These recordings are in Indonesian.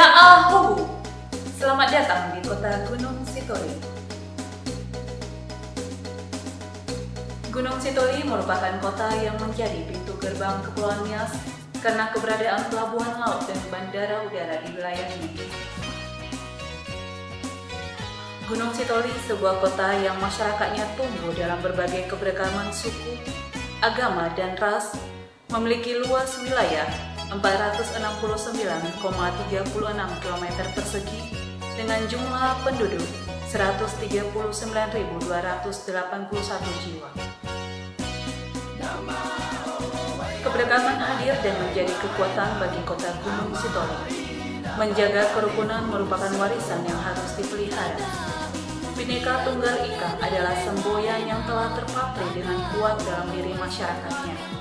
Ya ahu, selamat datang di kota Gunung Sitoli. Gunung Sitoli merupakan kota yang menjadi pintu gerbang Kepulauan Nias karena keberadaan pelabuhan laut dan bandara udara di wilayahnya. Gunung Sitoli sebuah kota yang masyarakatnya tumbuh dalam berbagai keberagaman suku, agama, dan ras, memiliki luas wilayah 469,36 km persegi dengan jumlah penduduk 139.281 jiwa. Keberagaman hadir dan menjadi kekuatan bagi kota Gunung Sitoli. Menjaga kerukunan merupakan warisan yang harus dipelihara. Bhinneka Tunggal Ika adalah semboyan yang telah terpatri dengan kuat dalam diri masyarakatnya.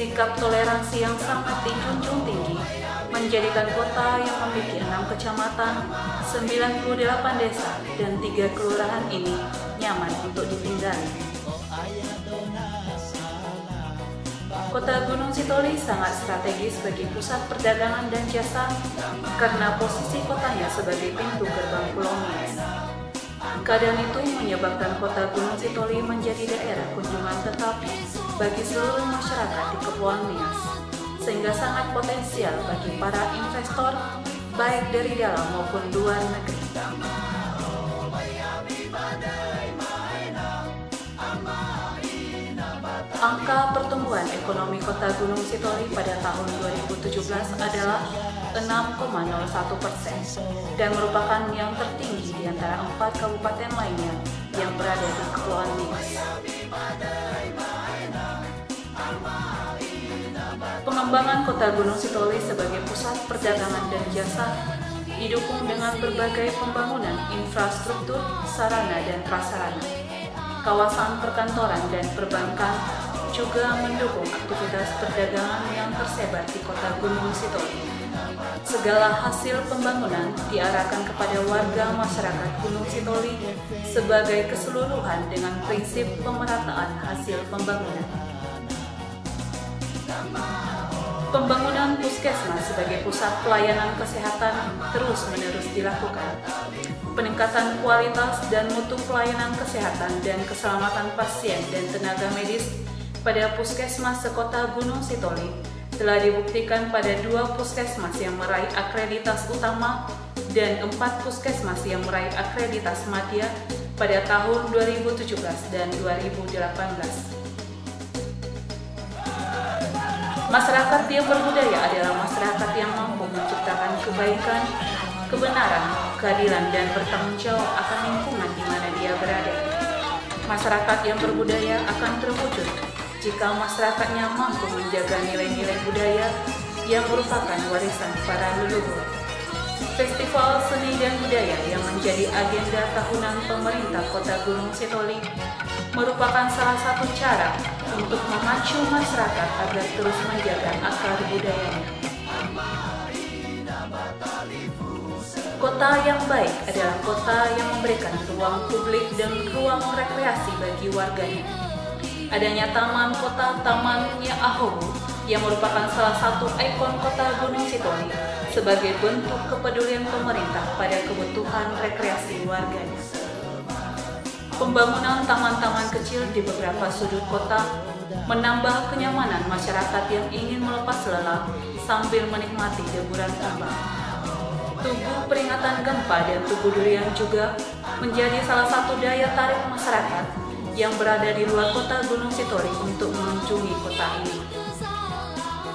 Sikap toleransi yang sangat dijunjung tinggi menjadikan kota yang memiliki 6 kecamatan, 98 desa, dan 3 kelurahan ini nyaman untuk ditinggali. Kota Gunung Sitoli sangat strategis bagi pusat perdagangan dan jasa karena posisi kotanya sebagai pintu gerbang Pulau Nias. Keadaan itu menyebabkan kota Gunung Sitoli menjadi daerah kunjungan tetap bagi seluruh masyarakat di Kepulauan Nias, sehingga sangat potensial bagi para investor baik dari dalam maupun luar negeri. Angka pertumbuhan ekonomi kota Gunung Sitoli pada tahun 2017 adalah 6,01% dan merupakan yang tertinggi di antara 4 kabupaten lainnya yang berada di Kepulauan Nias. Pengembangan kota Gunung Sitoli sebagai pusat perdagangan dan jasa didukung dengan berbagai pembangunan infrastruktur, sarana dan prasarana. Kawasan perkantoran dan perbankan juga mendukung aktivitas perdagangan yang tersebar di kota Gunung Sitoli. Segala hasil pembangunan diarahkan kepada warga masyarakat Gunung Sitoli sebagai keseluruhan dengan prinsip pemerataan hasil pembangunan. Pembangunan puskesmas sebagai pusat pelayanan kesehatan terus-menerus dilakukan. Peningkatan kualitas dan mutu pelayanan kesehatan dan keselamatan pasien dan tenaga medis pada puskesmas sekota Gunung Sitoli telah dibuktikan pada 2 puskesmas yang meraih akreditas utama dan 4 puskesmas yang meraih akreditas madya pada tahun 2017 dan 2018. Masyarakat yang berbudaya adalah masyarakat yang mampu menciptakan kebaikan, kebenaran, keadilan, dan bertanggung jawab akan lingkungan di mana dia berada. Masyarakat yang berbudaya akan terwujud jika masyarakatnya mampu menjaga nilai-nilai budaya yang merupakan warisan para leluhur. Festival Seni dan Budaya yang menjadi agenda tahunan pemerintah Kota Gunung Sitoli merupakan salah satu cara untuk memacu masyarakat agar terus menjaga akar budayanya. Kota yang baik adalah kota yang memberikan ruang publik dan ruang rekreasi bagi warganya. Adanya Taman Kota Taman Ya Ahu yang merupakan salah satu ikon kota Gunung Sitoli sebagai bentuk kepedulian pemerintah pada kebutuhan rekreasi warganya. Pembangunan taman-taman kecil di beberapa sudut kota menambah kenyamanan masyarakat yang ingin melepas lelah sambil menikmati deburan ombak. Tugu peringatan gempa dan Tugu Durian juga menjadi salah satu daya tarik masyarakat yang berada di luar kota Gunung Sitoli untuk mengunjungi kota ini.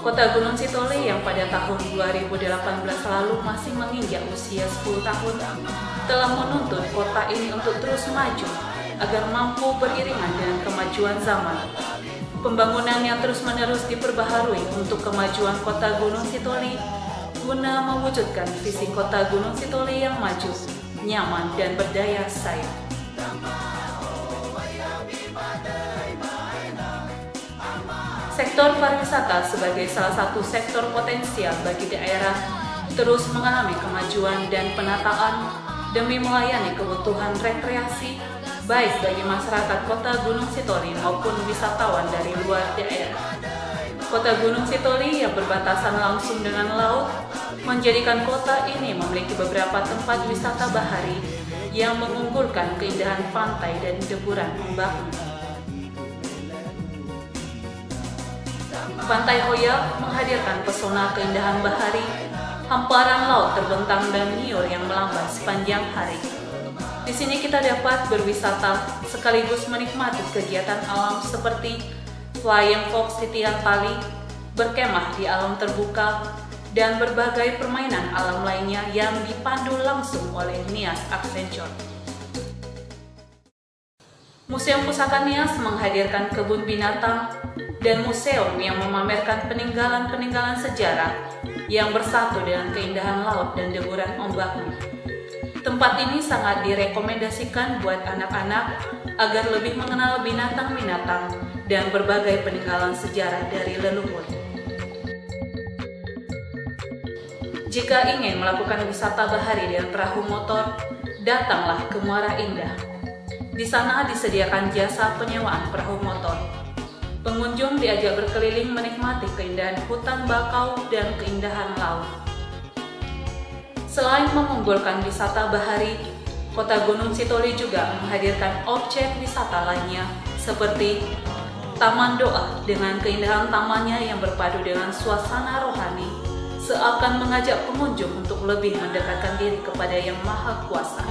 Kota Gunung Sitoli yang pada tahun 2018 lalu masih menginjak usia 10 tahun telah menuntut kota ini untuk terus maju agar mampu beriringan dengan kemajuan zaman. Pembangunan yang terus-menerus diperbaharui untuk kemajuan kota Gunung Sitoli guna mewujudkan visi kota Gunung Sitoli yang maju, nyaman, dan berdaya saing. Sektor pariwisata sebagai salah satu sektor potensial bagi daerah terus mengalami kemajuan dan penataan demi melayani kebutuhan rekreasi baik bagi masyarakat kota Gunung Sitoli maupun wisatawan dari luar daerah. Kota Gunung Sitoli yang berbatasan langsung dengan laut menjadikan kota ini memiliki beberapa tempat wisata bahari yang mengunggulkan keindahan pantai dan deburan ombaknya. Pantai Hoyak menghadirkan pesona keindahan bahari, hamparan laut terbentang dan nyiur yang melambai sepanjang hari. Di sini kita dapat berwisata sekaligus menikmati kegiatan alam seperti flying fox di tiang tali, berkemah di alam terbuka, dan berbagai permainan alam lainnya yang dipandu langsung oleh Nias Adventure. Museum Pusaka Nias menghadirkan kebun binatang dan museum yang memamerkan peninggalan-peninggalan sejarah yang bersatu dengan keindahan laut dan deburan ombaknya. Tempat ini sangat direkomendasikan buat anak-anak agar lebih mengenal binatang-binatang dan berbagai peninggalan sejarah dari leluhur. Jika ingin melakukan wisata bahari dengan perahu motor, datanglah ke Muara Indah. Di sana disediakan jasa penyewaan perahu motor. Pengunjung diajak berkeliling menikmati keindahan hutan bakau dan keindahan laut. Selain mengunggulkan wisata bahari, Kota Gunung Sitoli juga menghadirkan objek wisata lainnya seperti Taman Doa dengan keindahan tamannya yang berpadu dengan suasana rohani, seakan mengajak pengunjung untuk lebih mendekatkan diri kepada Yang Maha Kuasa.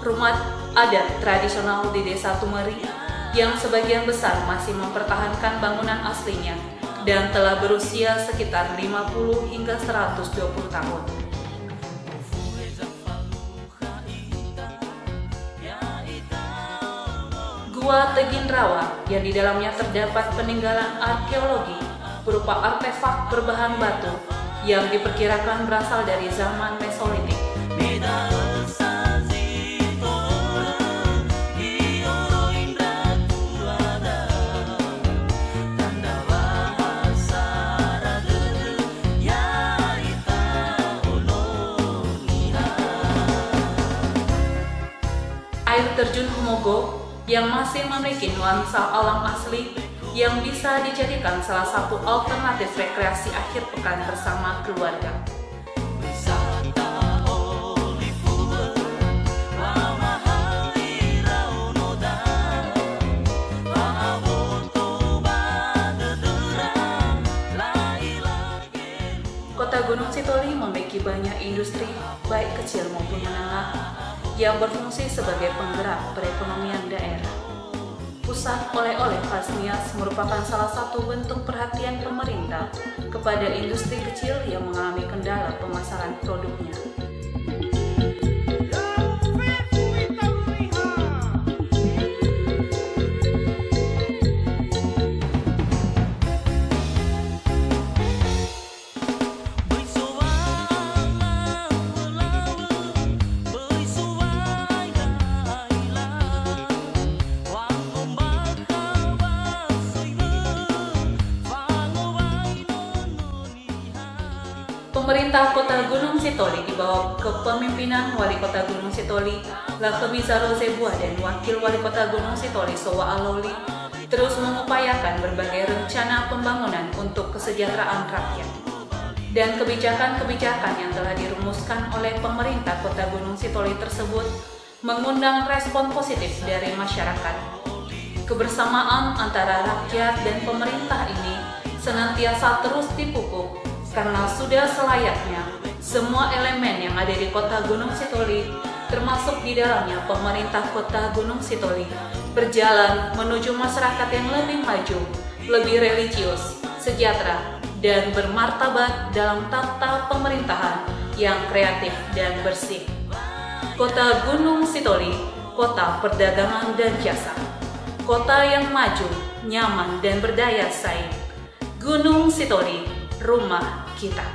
Rumah adat tradisional di Desa Tumeri yang sebagian besar masih mempertahankan bangunan aslinya dan telah berusia sekitar 50 hingga 120 tahun. Gua Tegin Rawa yang di dalamnya terdapat peninggalan arkeologi berupa artefak berbahan batu yang diperkirakan berasal dari zaman Mesolitik. Air terjun Homogo yang masih memiliki nuansa alam asli yang bisa dijadikan salah satu alternatif rekreasi akhir pekan bersama keluarga. Kota Gunung Sitoli memiliki banyak industri, baik kecil maupun menengah, yang berfungsi sebagai penggerak perekonomian daerah. Pusat oleh-oleh khas Nias merupakan salah satu bentuk perhatian pemerintah kepada industri kecil yang mengalami kendala pemasaran produknya. Pemerintah Kota Gunung Sitoli di bawah kepemimpinan Wali Kota Gunung Sitoli, Lakemizaro Zebua dan Wakil Wali Kota Gunung Sitoli, Sowa Aloli, terus mengupayakan berbagai rencana pembangunan untuk kesejahteraan rakyat. Dan kebijakan-kebijakan yang telah dirumuskan oleh pemerintah Kota Gunung Sitoli tersebut mengundang respon positif dari masyarakat. Kebersamaan antara rakyat dan pemerintah ini senantiasa terus dipupuk karena sudah selayaknya semua elemen yang ada di Kota Gunung Sitoli, termasuk di dalamnya pemerintah Kota Gunung Sitoli, berjalan menuju masyarakat yang lebih maju, lebih religius, sejahtera, dan bermartabat dalam tata pemerintahan yang kreatif dan bersih. Kota Gunung Sitoli, kota perdagangan dan jasa, kota yang maju, nyaman, dan berdaya saing. Gunung Sitoli, rumah kita.